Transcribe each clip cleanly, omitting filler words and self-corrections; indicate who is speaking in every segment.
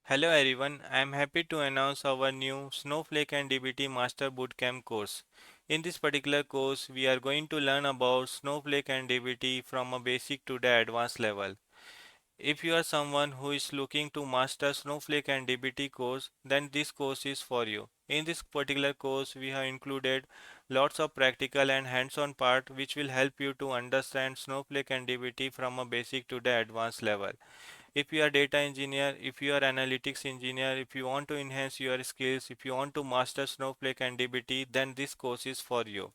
Speaker 1: Hello everyone, I am happy to announce our new Snowflake and dbt Master Bootcamp course. In this particular course, we are going to learn about Snowflake and dbt from a basic to the advanced level. If you are someone who is looking to master Snowflake and dbt course, then this course is for you. In this particular course, we have included lots of practical and hands-on part which will help you to understand Snowflake and dbt from a basic to the advanced level. If you are data engineer, if you are analytics engineer, if you want to enhance your skills, if you want to master Snowflake and dbt, then this course is for you.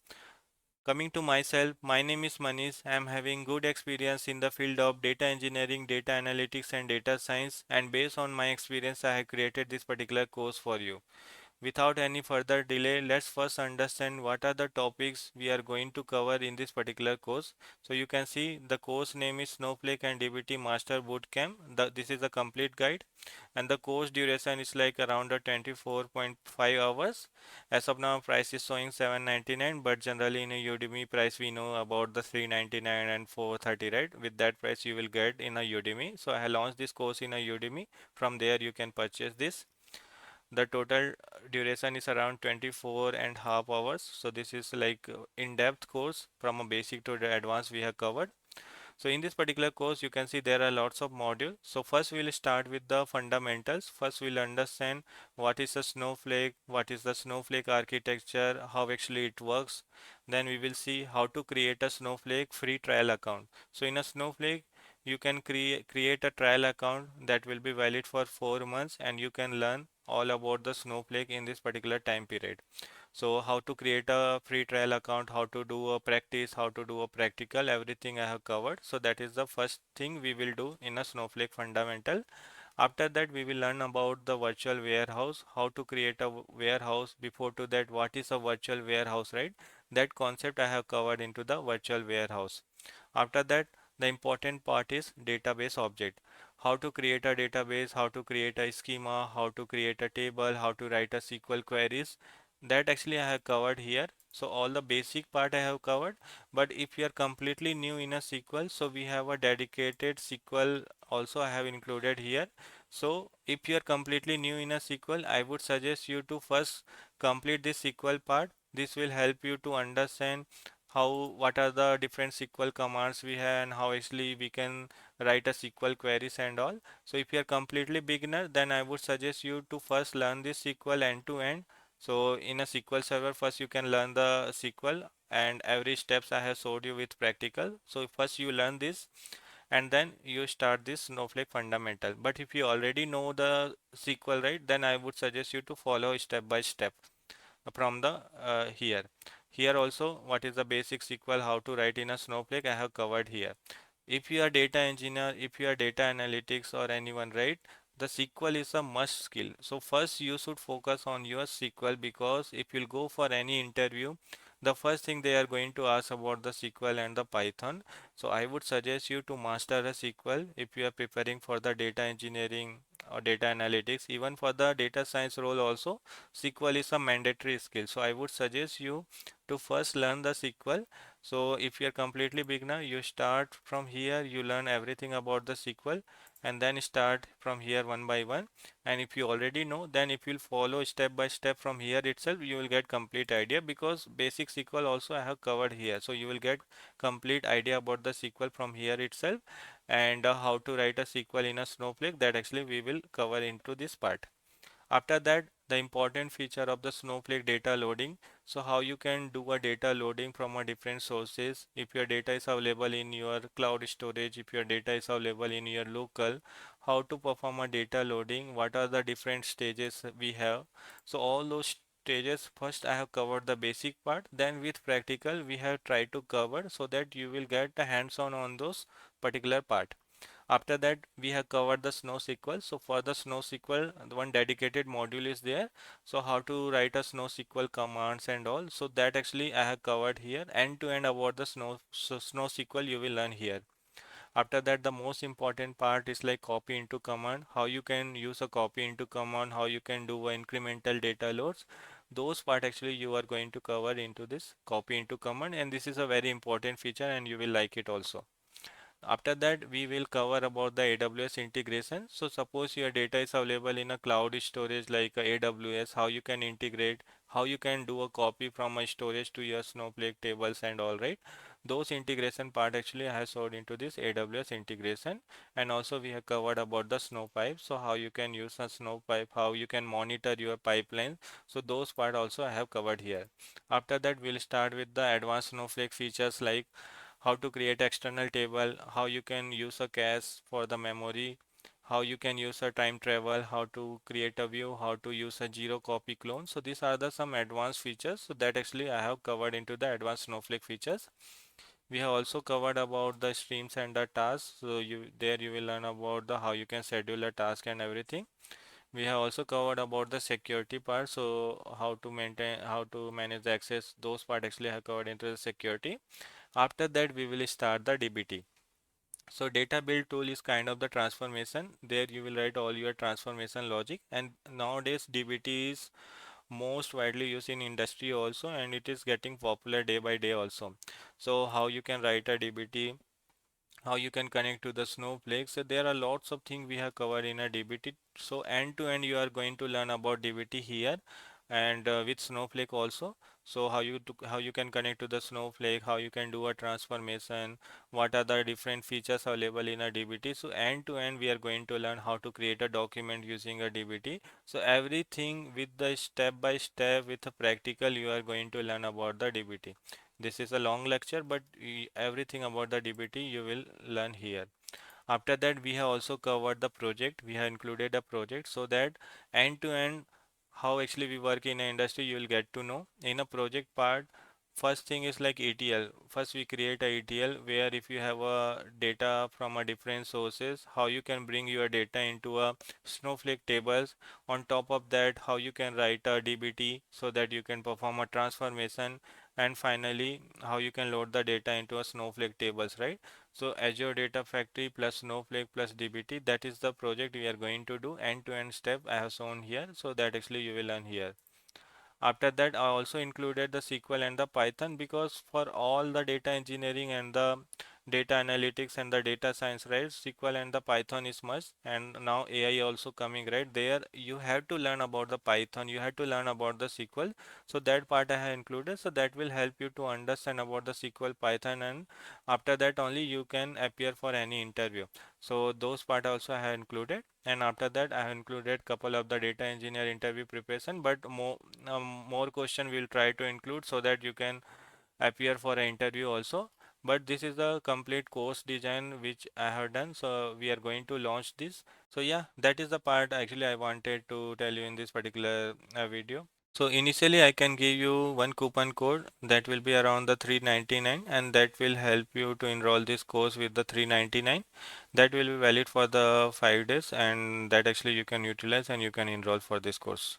Speaker 1: Coming to myself, my name is Manish. I am having good experience in the field of data engineering, data analytics and data science, and based on my experience I have created this particular course for you. Without any further delay, let's first understand what are the topics we are going to cover in this particular course. So you can see the course name is Snowflake and dbt Master Bootcamp. This is the complete guide and the course duration is like around 24.5 hours. As of now, price is showing 799, but generally in a Udemy price we know about the 399 and 430, right? With that price you will get in a Udemy. So I have launched this course in a Udemy. From there you can purchase this. The total duration is around 24 and half hours. So this is like in-depth course from a basic to the advanced we have covered. So in this particular course, you can see there are lots of modules. So first we'll start with the fundamentals. First we'll understand what is a snowflake, what is the snowflake architecture, how actually it works. Then we will see how to create a snowflake free trial account. So in a snowflake, you can create a trial account that will be valid for 4 months and you can learn all about the snowflake in this particular time period. So how to create a free trial account, how to do a practice, how to do a practical, everything I have covered. So that is the first thing we will do in a Snowflake fundamental. After that, we will learn about the virtual warehouse, how to create a warehouse. Before to that, what is a virtual warehouse, right? That concept I have covered into the virtual warehouse. After that, the important part is database object. How to create a database, how to create a schema, how to create a table, how to write a SQL queries. That actually I have covered here. So all the basic part I have covered. But if you are completely new in a SQL, so we have a dedicated SQL also I have included here. So if you are completely new in a SQL, I would suggest you to first complete this SQL part. This will help you to understand what are the different SQL commands we have and how actually we can write a SQL queries and all. So if you are completely beginner, then I would suggest you to first learn this SQL end to end. So in a SQL server, first you can learn the SQL and every steps I have showed you with practical. So first you learn this and then you start this Snowflake fundamental. But if you already know the SQL, right, then I would suggest you to follow step by step from the here. Here also, what is the basic SQL, how to write in a Snowflake, I have covered here. If you are data engineer, if you are data analytics or anyone, right, the SQL is a must skill. So first you should focus on your SQL because if you'll go for any interview, the first thing they are going to ask about the SQL and the Python. So I would suggest you to master a SQL if you are preparing for the data engineering or data analytics. Even for the data science role also, SQL is a mandatory skill. So I would suggest you to first learn the SQL. So if you're completely beginner, you start from here, you learn everything about the SQL and then start from here one by one. And if you already know, then if you'll follow step by step from here itself, you will get complete idea because basic SQL also I have covered here. So you will get complete idea about the SQL from here itself and how to write a SQL in a Snowflake that actually we will cover into this part. After that, the important feature of the Snowflake data loading. So how you can do a data loading from a different sources. If your data is available in your cloud storage, if your data is available in your local, how to perform a data loading, what are the different stages we have. So all those stages, first I have covered the basic part, then with practical we have tried to cover so that you will get the hands-on on those particular part. After that, we have covered the SnowSQL. So for the SnowSQL, the one dedicated module is there. So how to write a SnowSQL commands and all. So that actually I have covered here. End to end about the SnowSQL you will learn here. After that, the most important part is like copy into command. How you can use a copy into command. How you can do incremental data loads. Those part actually you are going to cover into this copy into command. And this is a very important feature and you will like it also. After that, we will cover about the AWS integration. So suppose your data is available in a cloud storage like AWS, how you can integrate, how you can do a copy from a storage to your Snowflake tables and all, right? Those integration part actually I have showed into this AWS integration. And also we have covered about the Snowpipe. So how you can use a Snowpipe, how you can monitor your pipeline. So those part also I have covered here. After that, we'll start with the advanced Snowflake features like how to create external table, how you can use a cache for the memory, how you can use a time travel, how to create a view, how to use a zero copy clone. So these are the some advanced features. So that actually I have covered into the advanced Snowflake features. We have also covered about the streams and the tasks. So you will learn about the how you can schedule a task and everything. We have also covered about the security part. So how to maintain, how to manage the access. Those part actually I have covered into the security. After that, we will start the DBT. So data build tool is kind of the transformation. There you will write all your transformation logic. And nowadays DBT is most widely used in industry also, and it is getting popular day by day also. So how you can write a DBT, how you can connect to the Snowflake. So there are lots of things we have covered in a DBT. So end to end you are going to learn about DBT here and with Snowflake also. So how you can connect to the Snowflake, how you can do a transformation, what are the different features available in a DBT. So end to end we are going to learn how to create a document using a DBT. So everything with the step by step with a practical you are going to learn about the DBT. This is a long lecture, but everything about the DBT you will learn here. After that, we have also covered the project. We have included a project so that end to end, how actually we work in an industry, you will get to know. In a project part, first thing is like ETL. First, we create a ETL where if you have a data from a different sources, how you can bring your data into a Snowflake tables. On top of that, how you can write a DBT so that you can perform a transformation. And finally, how you can load the data into a Snowflake tables, right? So Azure Data Factory plus Snowflake plus dbt, that is the project we are going to do end-to-end step I have shown here. So that actually you will learn here. After that, I also included the SQL and the Python because for all the data engineering and the data analytics and the data science, right? SQL and the Python is must. And now AI also coming, right? There you have to learn about the Python, you have to learn about the SQL. So that part I have included. So that will help you to understand about the SQL, Python, and after that only you can appear for any interview. So those part also I have included. And after that I have included couple of the data engineer interview preparation, but more question we'll try to include so that you can appear for an interview also. But this is the complete course design which I have done, so we are going to launch this. So yeah, that is the part actually I wanted to tell you in this particular video. So initially I can give you one coupon code that will be around the 399, and that will help you to enroll this course with the 399. That will be valid for the 5 days, and that actually you can utilize and you can enroll for this course.